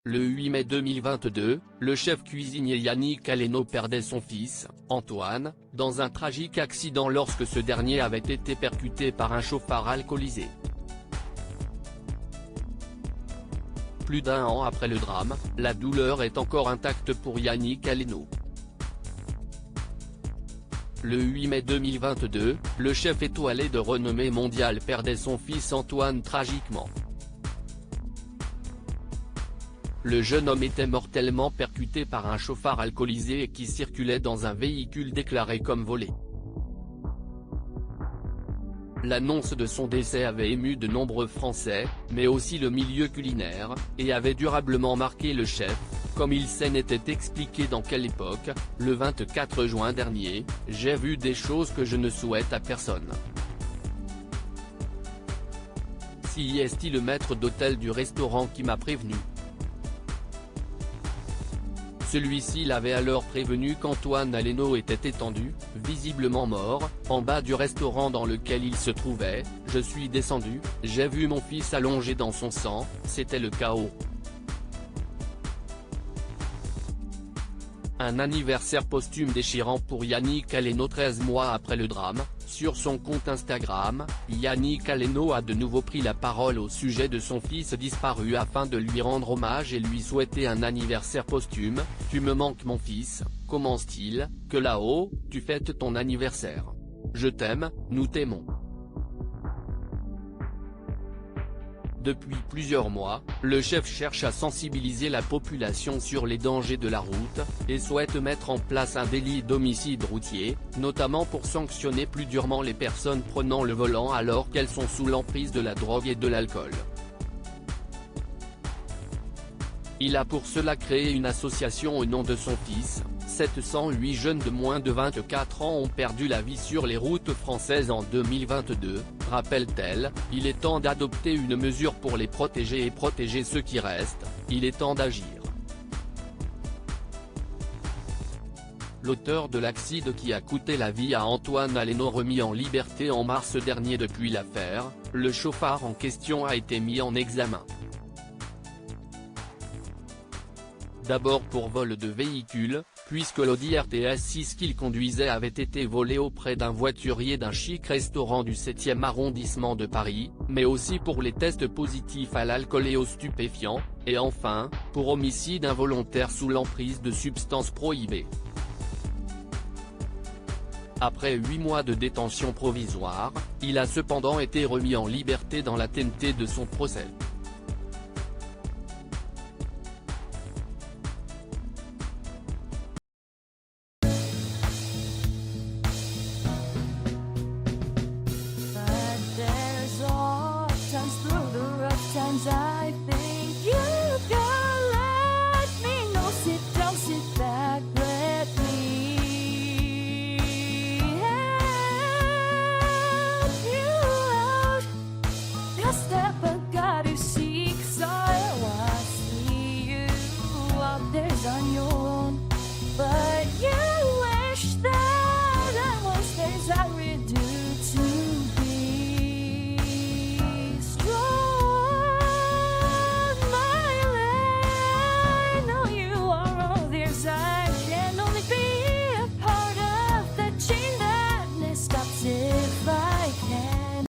Le 8 mai 2022, le chef cuisinier Yannick Aleno perdait son fils, Antoine, dans un tragique accident lorsque ce dernier avait été percuté par un chauffard alcoolisé. Plus d'un an après le drame, la douleur est encore intacte pour Yannick Aleno. Le 8 mai 2022, le chef étoilé de renommée mondiale perdait son fils Antoine tragiquement. Le jeune homme était mortellement percuté par un chauffard alcoolisé et qui circulait dans un véhicule déclaré comme volé. L'annonce de son décès avait ému de nombreux Français, mais aussi le milieu culinaire, et avait durablement marqué le chef, comme il s'en était expliqué dans Quelle époque, le 24 juin dernier, « J'ai vu des choses que je ne souhaite à personne. » Si est le maître d'hôtel du restaurant qui m'a prévenu. Celui-ci l'avait alors prévenu qu'Antoine Aleno était étendu, visiblement mort, en bas du restaurant dans lequel il se trouvait. « Je suis descendu, j'ai vu mon fils allongé dans son sang, c'était le chaos. » Un anniversaire posthume déchirant pour Yannick Aleno 13 mois après le drame. Sur son compte Instagram, Yannick Aleno a de nouveau pris la parole au sujet de son fils disparu afin de lui rendre hommage et lui souhaiter un anniversaire posthume. « Tu me manques mon fils, commence-t-il, que là-haut, tu fêtes ton anniversaire. Je t'aime, nous t'aimons. » Depuis plusieurs mois, le chef cherche à sensibiliser la population sur les dangers de la route, et souhaite mettre en place un délit d'homicide routier, notamment pour sanctionner plus durement les personnes prenant le volant alors qu'elles sont sous l'emprise de la drogue et de l'alcool. Il a pour cela créé une association au nom de son fils. 708 jeunes de moins de 24 ans ont perdu la vie sur les routes françaises en 2022, rappelle-t-elle. Il est temps d'adopter une mesure pour les protéger et protéger ceux qui restent, il est temps d'agir. L'auteur de l'accident qui a coûté la vie à Antoine Aleno remis en liberté en mars dernier. Depuis l'affaire, le chauffard en question a été mis en examen. D'abord pour vol de véhicule, puisque l'Audi RTS 6 qu'il conduisait avait été volé auprès d'un voiturier d'un chic restaurant du 7e arrondissement de Paris, mais aussi pour les tests positifs à l'alcool et aux stupéfiants, et enfin, pour homicide involontaire sous l'emprise de substances prohibées. Après 8 mois de détention provisoire, il a cependant été remis en liberté dans la TNT de son procès.